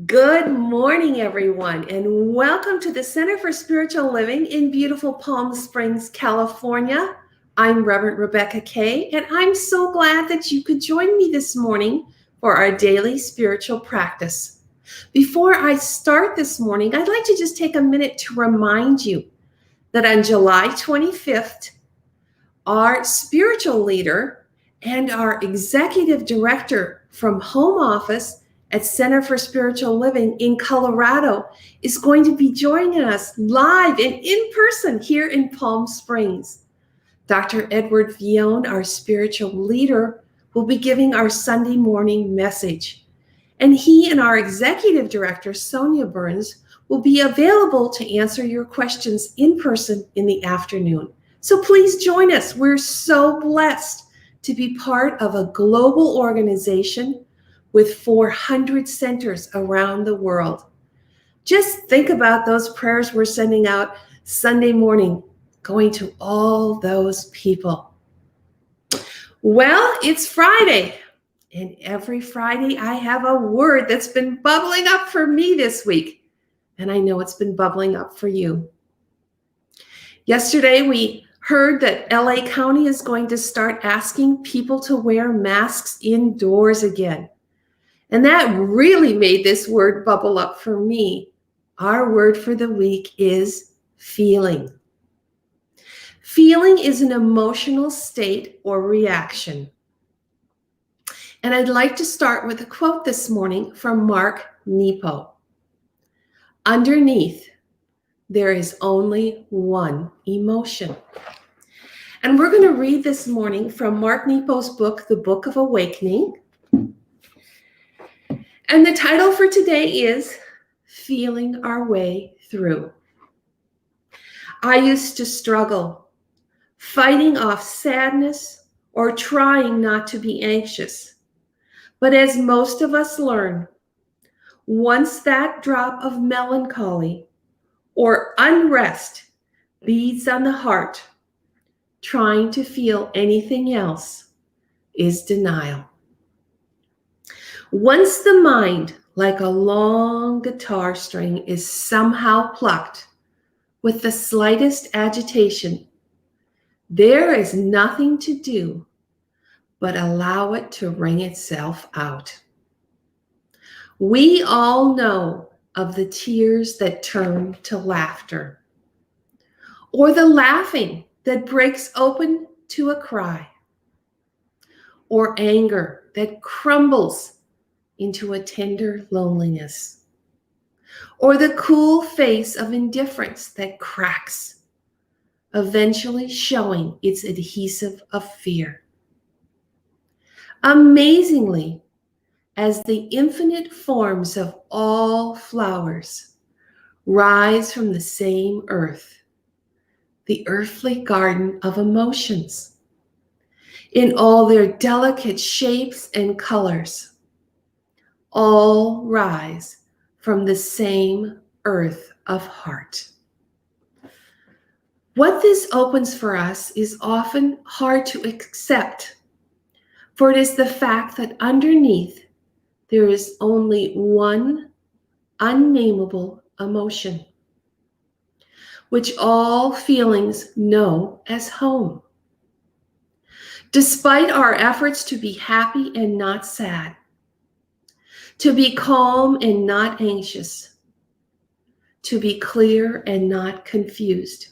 Good morning, everyone, and welcome to the Center for Spiritual Living in beautiful Palm Springs, California. I'm Reverend Rebecca Kay, and I'm so glad that you could join me this morning for our daily spiritual practice. Before I start this morning, I'd like to just take a minute to remind you that on July 25th, our spiritual leader and our executive director from home office at Center for Spiritual Living in Colorado is going to be joining us live and in person here in Palm Springs. Dr. Edward Vione, our spiritual leader, will be giving our Sunday morning message. And he and our executive director, Sonia Burns, will be available to answer your questions in person in the afternoon. So please join us. We're so blessed to be part of a global organization with 400 centers around the world. Just think about those prayers we're sending out Sunday morning, going to all those people. Well, it's Friday, and every Friday I have a word that's been bubbling up for me this week, and I know it's been bubbling up for you. Yesterday, we heard that LA County is going to start asking people to wear masks indoors again. And that really made this word bubble up for me. Our word for the week is feeling. Feeling is an emotional state or reaction. And I'd like to start with a quote this morning from Mark Nepo. Underneath, there is only one emotion. And we're going to read this morning from Mark Nepo's book, The Book of Awakening. And the title for today is Feeling Our Way Through. I used to struggle, fighting off sadness or trying not to be anxious. But as most of us learn, once that drop of melancholy or unrest beads on the heart, trying to feel anything else is denial. Once the mind, like a long guitar string, is somehow plucked with the slightest agitation, there is nothing to do but allow it to wring itself out. We all know of the tears that turn to laughter, or the laughing that breaks open to a cry, or anger that crumbles into a tender loneliness, or the cool face of indifference that cracks, eventually showing its adhesive of fear. Amazingly, as the infinite forms of all flowers rise from the same earth, the earthly garden of emotions, in all their delicate shapes and colors, all rise from the same earth of heart. What this opens for us is often hard to accept, for it is the fact that underneath there is only one unnameable emotion, which all feelings know as home. Despite our efforts to be happy and not sad, to be calm and not anxious, to be clear and not confused,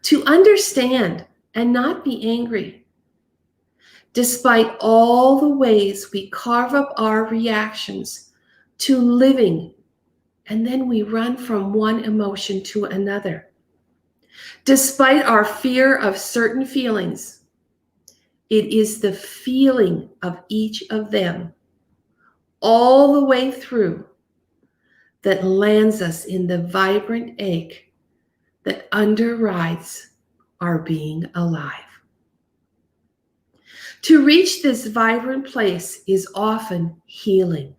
to understand and not be angry, despite all the ways we carve up our reactions to living, and then we run from one emotion to another. Despite our fear of certain feelings, it is the feeling of each of them all the way through that lands us in the vibrant ache that underrides our being alive. To reach this vibrant place is often healing.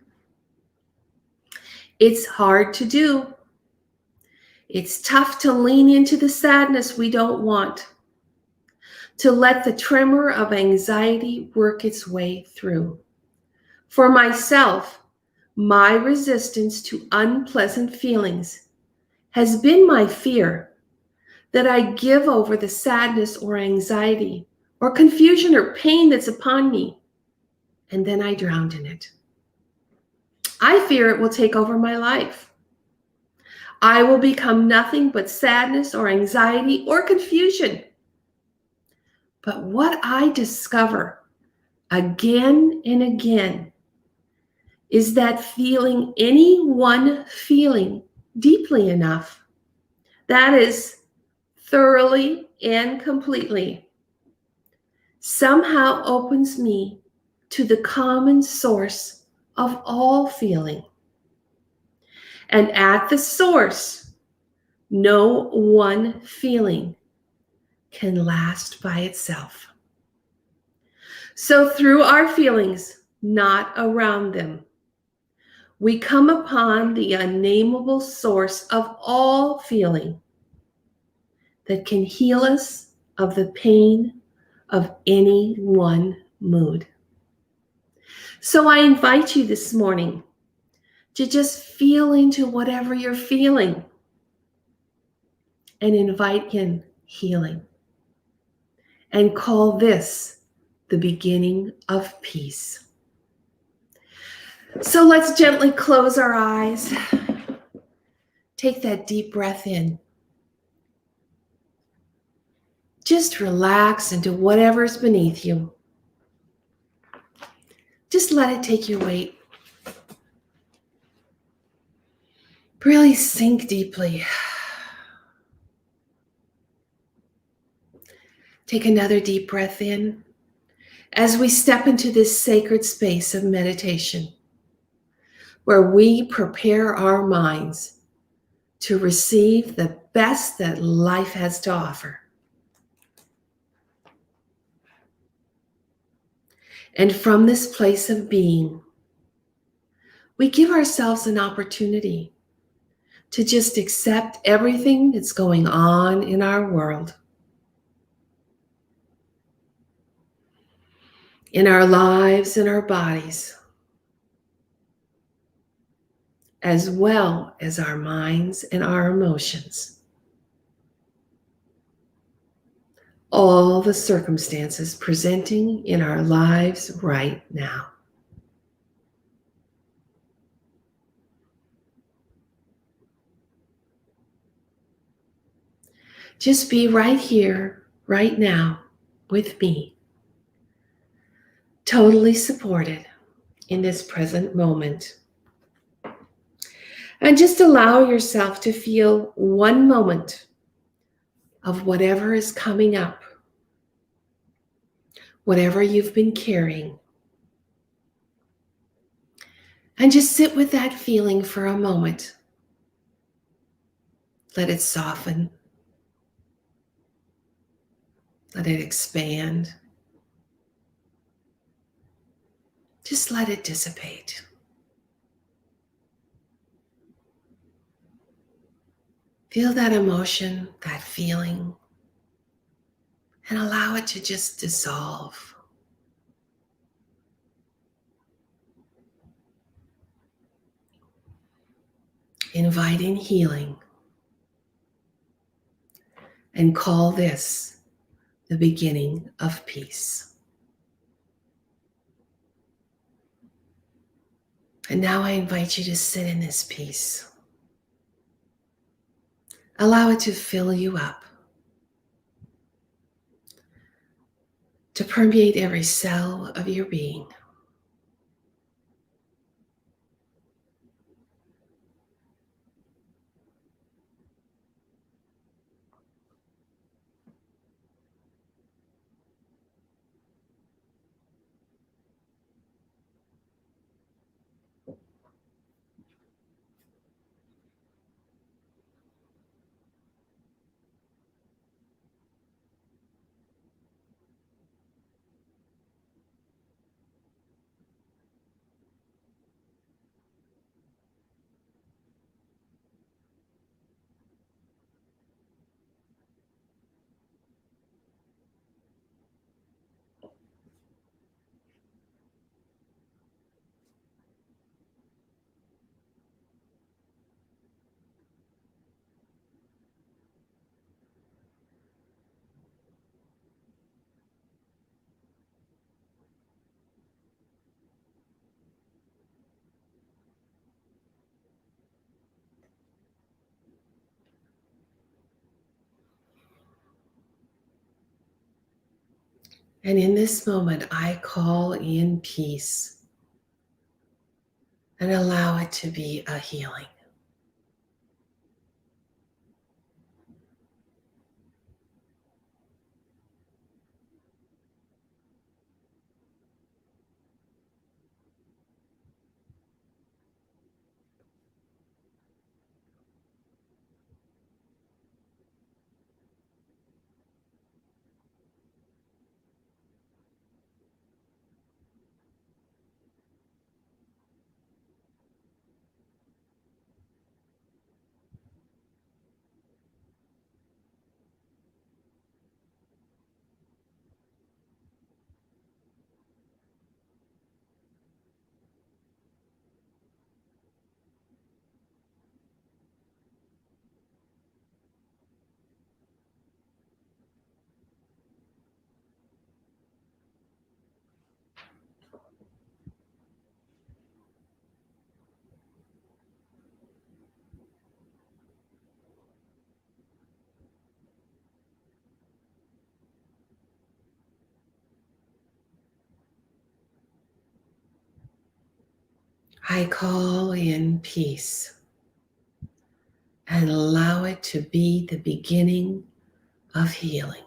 It's hard to do. It's tough to lean into the sadness we don't want, to let the tremor of anxiety work its way through. For myself, My resistance to unpleasant feelings has been my fear that I give over the sadness or anxiety or confusion or pain that's upon me, and then I drown in it. I fear it will take over my life. I will become nothing but sadness or anxiety or confusion. But what I discover again and again is that feeling any one feeling deeply enough, that is, thoroughly and completely, somehow opens me to the common source of all feeling. And at the source, no one feeling can last by itself. So through our feelings, not around them, we come upon the unnameable source of all feeling that can heal us of the pain of any one mood. So I invite you this morning to just feel into whatever you're feeling and invite in healing. And call this the beginning of peace. So let's gently close our eyes. Take that deep breath in. Just relax into whatever's beneath you. Just let it take your weight. Really sink deeply. Take another deep breath in as we step into this sacred space of meditation, where we prepare our minds to receive the best that life has to offer. And from this place of being, we give ourselves an opportunity to just accept everything that's going on in our world, in our lives and our bodies, as well as our minds and our emotions. All the circumstances presenting in our lives right now. Just be right here, right now, with me, totally supported in this present moment. And just allow yourself to feel one moment of whatever is coming up, whatever you've been carrying. And just sit with that feeling for a moment. Let it soften. Let it expand. Just let it dissipate. Feel that emotion, that feeling, and allow it to just dissolve. Invite in healing and call this the beginning of peace. And now I invite you to sit in this peace. Allow it to fill you up, to permeate every cell of your being. And in this moment, I call in peace and allow it to be a healing. I call in peace and allow it to be the beginning of healing.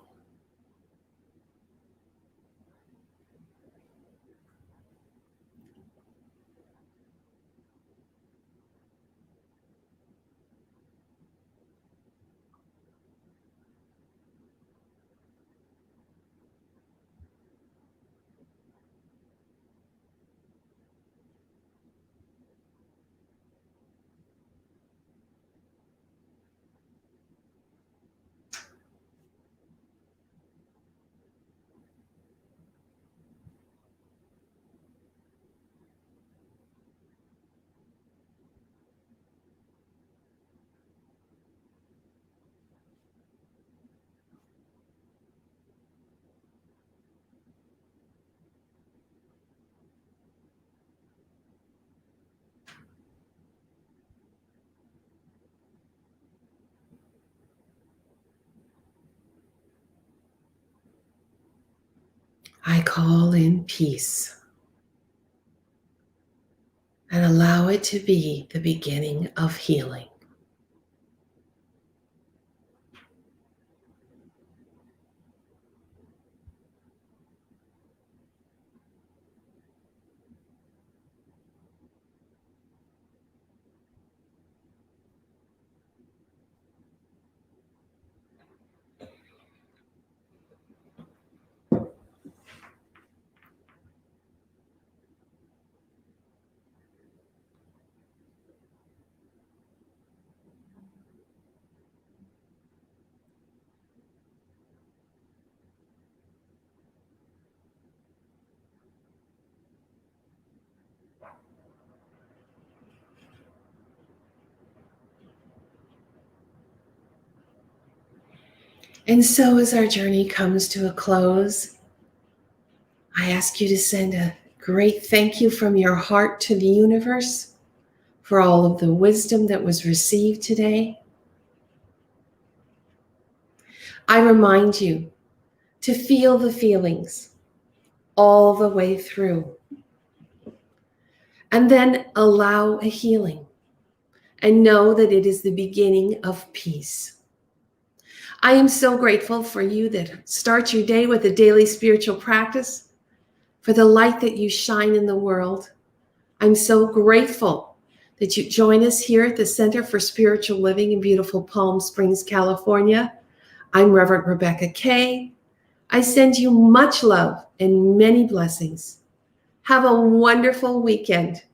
I call in peace and allow it to be the beginning of healing. And so, as our journey comes to a close, I ask you to send a great thank you from your heart to the universe for all of the wisdom that was received today. I remind you to feel the feelings all the way through, and then allow a healing and know that it is the beginning of peace. I am so grateful for you that start your day with a daily spiritual practice, for the light that you shine in the world. I'm so grateful that you join us here at the Center for Spiritual Living in beautiful Palm Springs, California. I'm Reverend Rebecca Kay. I send you much love and many blessings. Have a wonderful weekend.